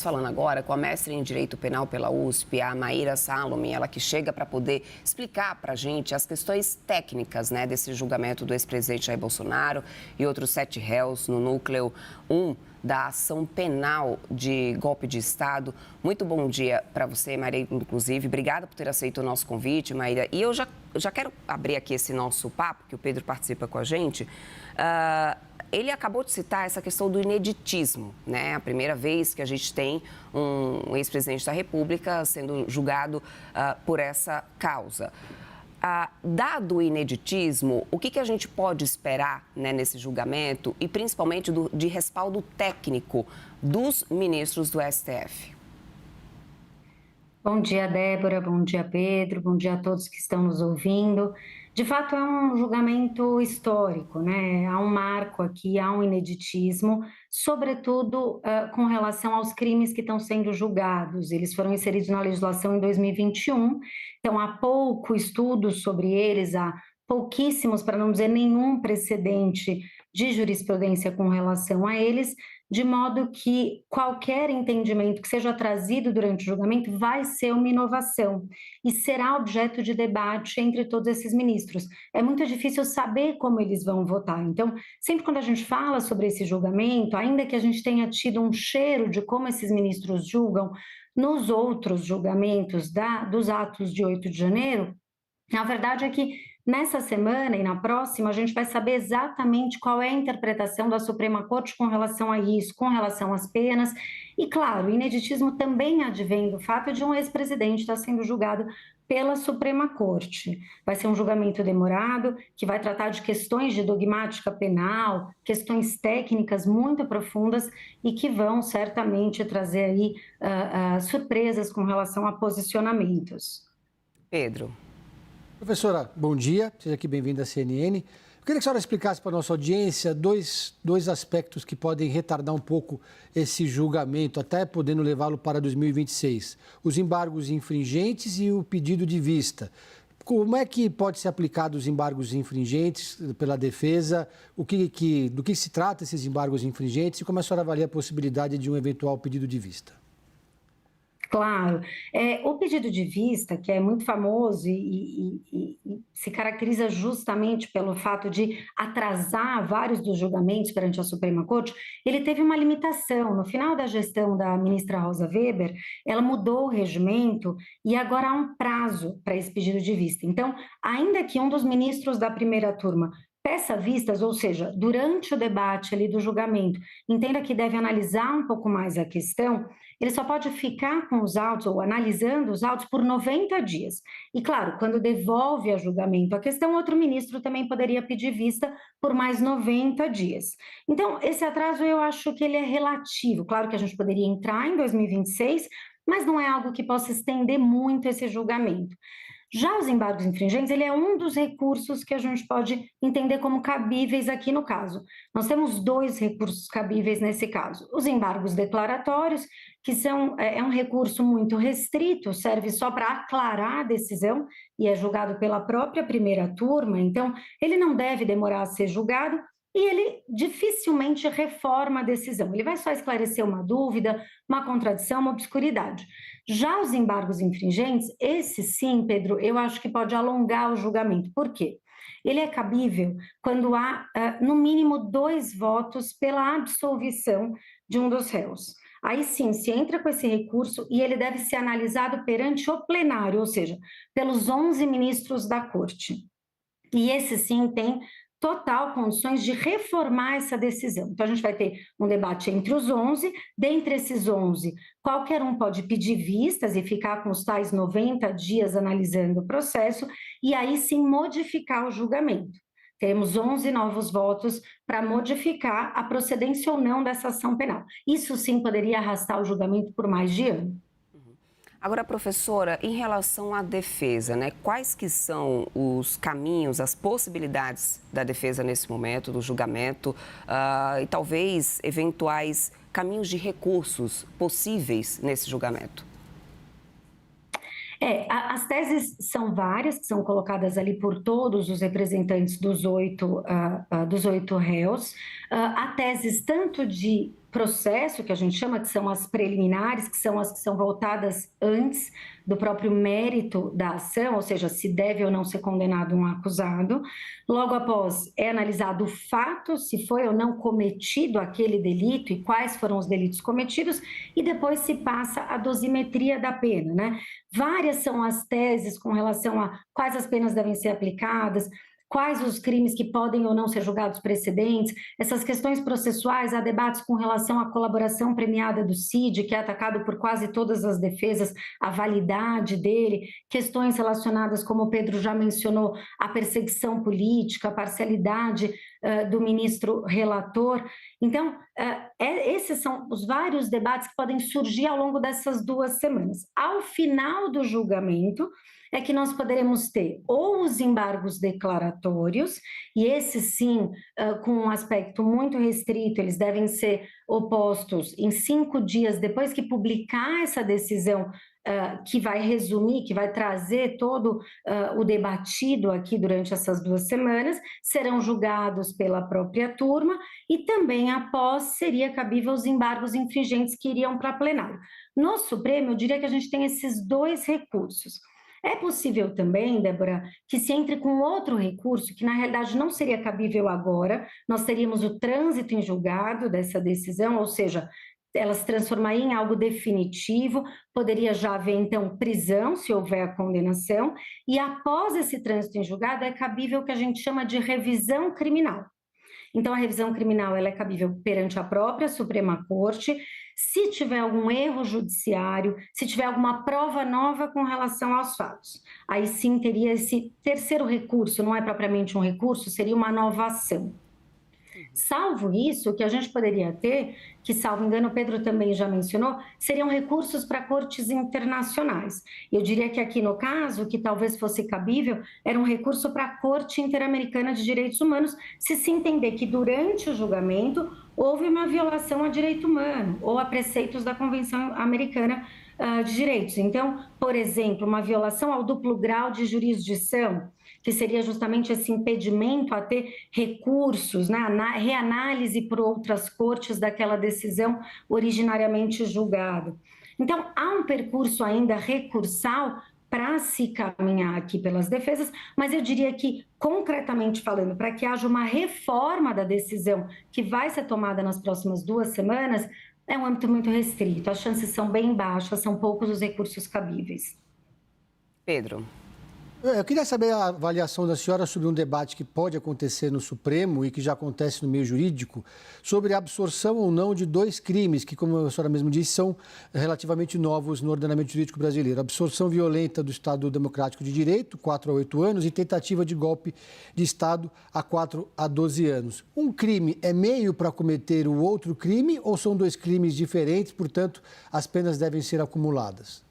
Falando agora com a mestre em Direito Penal pela USP, a Maíra Salomon, ela que chega para poder explicar para a gente as questões técnicas, né, desse julgamento do ex-presidente Jair Bolsonaro e outros 7 réus no núcleo 1 da ação penal de golpe de Estado. Muito bom dia para você, Maíra, inclusive. Obrigada por ter aceito o nosso convite, Maíra. E eu já quero abrir aqui esse nosso papo, que o Pedro participa com a gente. Ele acabou de citar essa questão do ineditismo, né? A primeira vez que a gente tem um ex-presidente da República sendo julgado por essa causa. Dado o ineditismo, o que a gente pode esperar, né, nesse julgamento e principalmente de respaldo técnico dos ministros do STF? Bom dia, Débora. Bom dia, Pedro. Bom dia a todos que estão nos ouvindo. De fato, é um julgamento histórico, né? Há um marco aqui, há um ineditismo, sobretudo com relação aos crimes que estão sendo julgados. Eles foram inseridos na legislação em 2021, então há pouco estudo sobre eles, há pouquíssimos, para não dizer nenhum precedente de jurisprudência com relação a eles, de modo que qualquer entendimento que seja trazido durante o julgamento vai ser uma inovação e será objeto de debate entre todos esses ministros. É muito difícil saber como eles vão votar. Então, sempre quando a gente fala sobre esse julgamento, ainda que a gente tenha tido um cheiro de como esses ministros julgam nos outros julgamentos dos atos de 8 de janeiro, a verdade é que nessa semana e na próxima a gente vai saber exatamente qual é a interpretação da Suprema Corte com relação a isso, com relação às penas. E, claro, o ineditismo também advém do fato de um ex-presidente estar sendo julgado pela Suprema Corte. Vai ser um julgamento demorado, que vai tratar de questões de dogmática penal, questões técnicas muito profundas e que vão certamente trazer aí surpresas com relação a posicionamentos. Pedro. Professora, bom dia, seja aqui bem-vinda à CNN. Eu queria que a senhora explicasse para a nossa audiência dois aspectos que podem retardar um pouco esse julgamento, até podendo levá-lo para 2026. Os embargos infringentes e o pedido de vista. Como é que pode ser aplicado os embargos infringentes pela defesa? Do que se trata esses embargos infringentes e como a senhora avalia a possibilidade de um eventual pedido de vista? Claro. O pedido de vista, que é muito famoso e se caracteriza justamente pelo fato de atrasar vários dos julgamentos perante a Suprema Corte, ele teve uma limitação. No final da gestão da ministra Rosa Weber, ela mudou o regimento e agora há um prazo para esse pedido de vista. Então, ainda que um dos ministros da primeira turma peça vistas, ou seja, durante o debate ali do julgamento, entenda que deve analisar um pouco mais a questão, ele só pode ficar com os autos ou analisando os autos por 90 dias. E, claro, quando devolve a julgamento a questão, outro ministro também poderia pedir vista por mais 90 dias. Então, esse atraso eu acho que ele é relativo. Claro que a gente poderia entrar em 2026, mas não é algo que possa estender muito esse julgamento. Já os embargos infringentes, ele é um dos recursos que a gente pode entender como cabíveis aqui no caso. Nós temos 2 recursos cabíveis nesse caso. Os embargos declaratórios, que é um recurso muito restrito, serve só para aclarar a decisão e é julgado pela própria primeira turma, então ele não deve demorar a ser julgado e ele dificilmente reforma a decisão. Ele vai só esclarecer uma dúvida, uma contradição, uma obscuridade. Já os embargos infringentes, esse sim, Pedro, eu acho que pode alongar o julgamento. Por quê? Ele é cabível quando há, no mínimo, 2 votos pela absolvição de um dos réus. Aí sim, se entra com esse recurso e ele deve ser analisado perante o plenário, ou seja, pelos 11 ministros da Corte. E esse sim tem total condições de reformar essa decisão. Então, a gente vai ter um debate entre os 11, dentre esses 11, qualquer um pode pedir vistas e ficar com os tais 90 dias analisando o processo, e aí sim modificar o julgamento. Teremos 11 novos votos para modificar a procedência ou não dessa ação penal. Isso sim poderia arrastar o julgamento por mais de ano. Agora, professora, em relação à defesa, né? Quais que são os caminhos, as possibilidades da defesa nesse momento, do julgamento, e talvez eventuais caminhos de recursos possíveis nesse julgamento? As teses são várias, que são colocadas ali por todos os representantes dos oito réus. Há teses tanto de processo, que a gente chama, que são as preliminares, que são as que são voltadas antes do próprio mérito da ação, ou seja, se deve ou não ser condenado um acusado. Logo após, é analisado o fato, se foi ou não cometido aquele delito e quais foram os delitos cometidos, e depois se passa a dosimetria da pena, né? Várias são as teses com relação a quais as penas devem ser aplicadas, quais os crimes que podem ou não ser julgados precedentes, essas questões processuais, há debates com relação à colaboração premiada do CID, que é atacado por quase todas as defesas, a validade dele, questões relacionadas, como o Pedro já mencionou, à perseguição política, a parcialidade do ministro relator. Então, esses são os vários debates que podem surgir ao longo dessas 2 semanas. Ao final do julgamento, é que nós poderemos ter ou os embargos declaratórios, e esses sim, com um aspecto muito restrito, eles devem ser opostos em 5 dias depois que publicar essa decisão, que vai resumir, que vai trazer todo o debatido aqui durante essas 2 semanas, serão julgados pela própria turma, e também após seria cabível os embargos infringentes que iriam para plenário. No Supremo, eu diria que a gente tem esses 2 recursos. É possível também, Débora, que se entre com outro recurso, que na realidade não seria cabível agora, nós teríamos o trânsito em julgado dessa decisão, ou seja, ela se transformaria em algo definitivo, poderia já haver então prisão, se houver a condenação, e após esse trânsito em julgado é cabível o que a gente chama de revisão criminal. Então, a revisão criminal ela é cabível perante a própria Suprema Corte, se tiver algum erro judiciário, se tiver alguma prova nova com relação aos fatos. Aí sim teria esse terceiro recurso, não é propriamente um recurso, seria uma nova ação. Salvo isso, o que a gente poderia ter, que salvo engano o Pedro também já mencionou, seriam recursos para cortes internacionais. Eu diria que aqui no caso, que talvez fosse cabível, era um recurso para a Corte Interamericana de Direitos Humanos, se entender que durante o julgamento houve uma violação a direito humano ou a preceitos da Convenção Americana de Direitos. Então, por exemplo, uma violação ao duplo grau de jurisdição, que seria justamente esse impedimento a ter recursos, né, reanálise por outras cortes daquela decisão originariamente julgada. Então, há um percurso ainda recursal para se caminhar aqui pelas defesas, mas eu diria que, concretamente falando, para que haja uma reforma da decisão que vai ser tomada nas próximas 2 semanas, é um âmbito muito restrito, as chances são bem baixas, são poucos os recursos cabíveis. Pedro. Eu queria saber a avaliação da senhora sobre um debate que pode acontecer no Supremo e que já acontece no meio jurídico, sobre a absorção ou não de 2 crimes que, como a senhora mesmo disse, são relativamente novos no ordenamento jurídico brasileiro. Absorção violenta do Estado Democrático de Direito, 4 a 8 anos, e tentativa de golpe de Estado, a 4 a 12 anos. Um crime é meio para cometer o outro crime ou são 2 crimes diferentes, portanto, as penas devem ser acumuladas?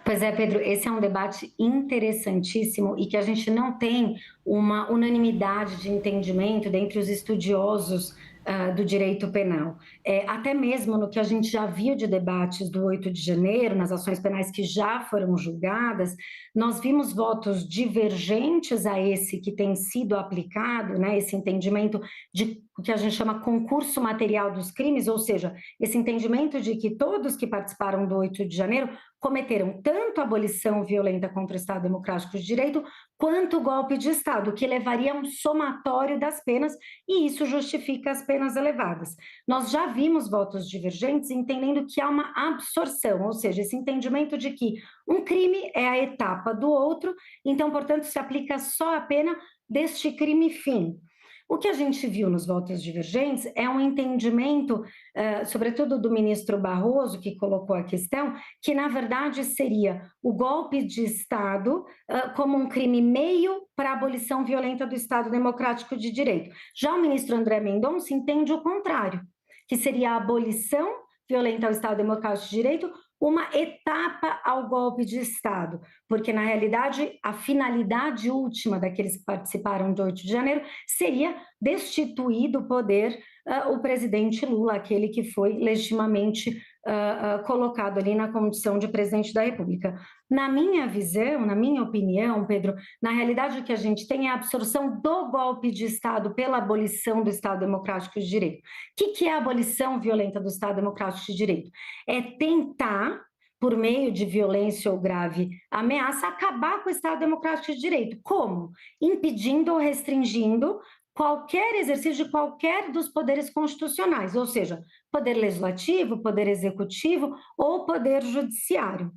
Pois é, Pedro, esse é um debate interessantíssimo e que a gente não tem uma unanimidade de entendimento dentre os estudiosos do direito penal. Até mesmo no que a gente já viu de debates do 8 de janeiro, nas ações penais que já foram julgadas, nós vimos votos divergentes a esse que tem sido aplicado, né, esse entendimento de o que a gente chama concurso material dos crimes, ou seja, esse entendimento de que todos que participaram do 8 de janeiro cometeram tanto a abolição violenta contra o Estado Democrático de Direito, quanto o golpe de Estado, que levaria a um somatório das penas, e isso justifica as penas elevadas. Nós já vimos votos divergentes entendendo que há uma absorção, ou seja, esse entendimento de que um crime é a etapa do outro, então, portanto, se aplica só a pena deste crime fim. O que a gente viu nos votos divergentes é um entendimento, sobretudo do ministro Barroso, que colocou a questão, que na verdade seria o golpe de Estado como um crime meio para a abolição violenta do Estado Democrático de Direito. Já o ministro André Mendonça entende o contrário, que seria a abolição violenta ao Estado Democrático de Direito uma etapa ao golpe de Estado, porque, na realidade, a finalidade última daqueles que participaram de 8 de janeiro seria destituir do poder o presidente Lula, aquele que foi legitimamente colocado ali na condição de presidente da República. Na minha visão, na minha opinião, Pedro, na realidade o que a gente tem é a absorção do golpe de Estado pela abolição do Estado Democrático de Direito. O que é a abolição violenta do Estado Democrático de Direito? É tentar, por meio de violência ou grave ameaça, acabar com o Estado Democrático de Direito. Como? Impedindo ou restringindo qualquer exercício de qualquer dos poderes constitucionais, ou seja, poder legislativo, poder executivo ou poder judiciário.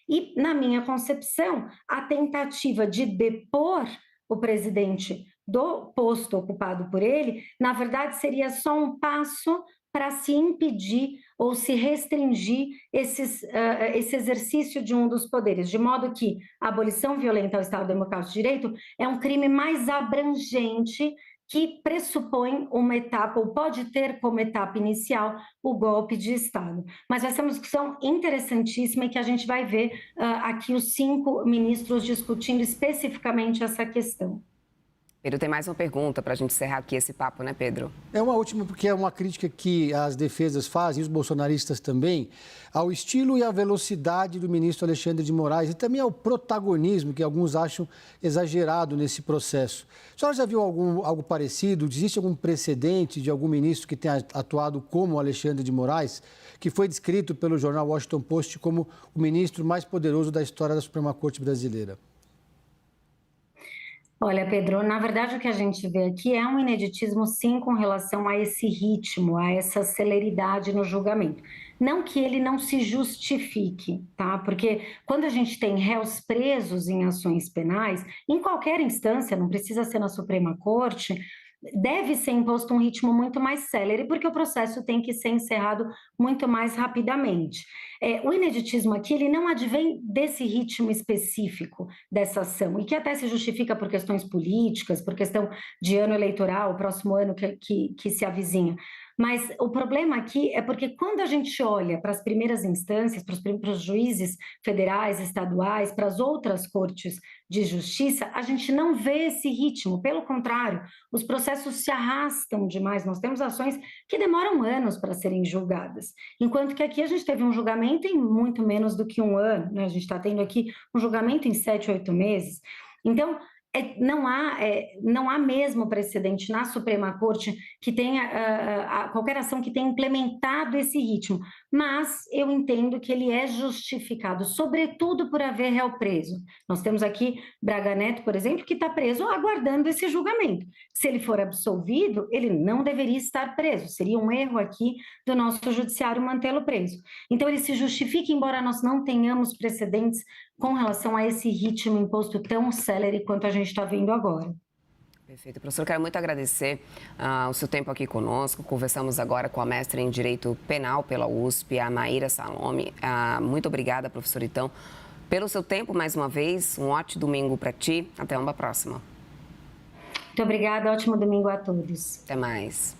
E, na minha concepção, a tentativa de depor o presidente do posto ocupado por ele, na verdade, seria só um passo para se impedir ou se restringir esse exercício de um dos poderes, de modo que a abolição violenta ao Estado Democrático de Direito é um crime mais abrangente que pressupõe uma etapa, ou pode ter como etapa inicial, o golpe de Estado. Mas vai ser uma discussão interessantíssima e que a gente vai ver aqui os 5 ministros discutindo especificamente essa questão. Pedro, tem mais uma pergunta para a gente encerrar aqui esse papo, né, Pedro? É uma última, porque é uma crítica que as defesas fazem, os bolsonaristas também, ao estilo e à velocidade do ministro Alexandre de Moraes e também ao protagonismo que alguns acham exagerado nesse processo. A senhora já viu algo parecido? Existe algum precedente de algum ministro que tenha atuado como Alexandre de Moraes, que foi descrito pelo jornal Washington Post como o ministro mais poderoso da história da Suprema Corte brasileira? Olha, Pedro, na verdade o que a gente vê aqui é um ineditismo, sim, com relação a esse ritmo, a essa celeridade no julgamento. Não que ele não se justifique, tá? Porque quando a gente tem réus presos em ações penais, em qualquer instância, não precisa ser na Suprema Corte, deve ser imposto um ritmo muito mais célere, porque o processo tem que ser encerrado muito mais rapidamente. O ineditismo aqui, ele não advém desse ritmo específico dessa ação, e que até se justifica por questões políticas, por questão de ano eleitoral, o próximo ano que se avizinha. Mas o problema aqui é porque quando a gente olha para as primeiras instâncias, para os juízes federais, estaduais, para as outras cortes de justiça, a gente não vê esse ritmo. Pelo contrário, os processos se arrastam demais. Nós temos ações que demoram anos para serem julgadas, enquanto que aqui a gente teve um julgamento em muito menos do que um ano, né? A gente está tendo aqui um julgamento em 7, 8 meses. Então, não há mesmo precedente na Suprema Corte que tenha qualquer ação que tenha implementado esse ritmo, mas eu entendo que ele é justificado, sobretudo por haver réu preso. Nós temos aqui Braga Neto, por exemplo, que está preso aguardando esse julgamento. Se ele for absolvido, ele não deveria estar preso, seria um erro aqui do nosso judiciário mantê-lo preso. Então ele se justifica, embora nós não tenhamos precedentes com relação a esse ritmo imposto tão célere quanto a gente está vendo agora. Perfeito. Professor, quero muito agradecer o seu tempo aqui conosco. Conversamos agora com a mestra em Direito Penal pela USP, a Maíra Salome. Muito obrigada, professor, então, pelo seu tempo mais uma vez. Um ótimo domingo para ti. Até uma próxima. Muito obrigada. Ótimo domingo a todos. Até mais.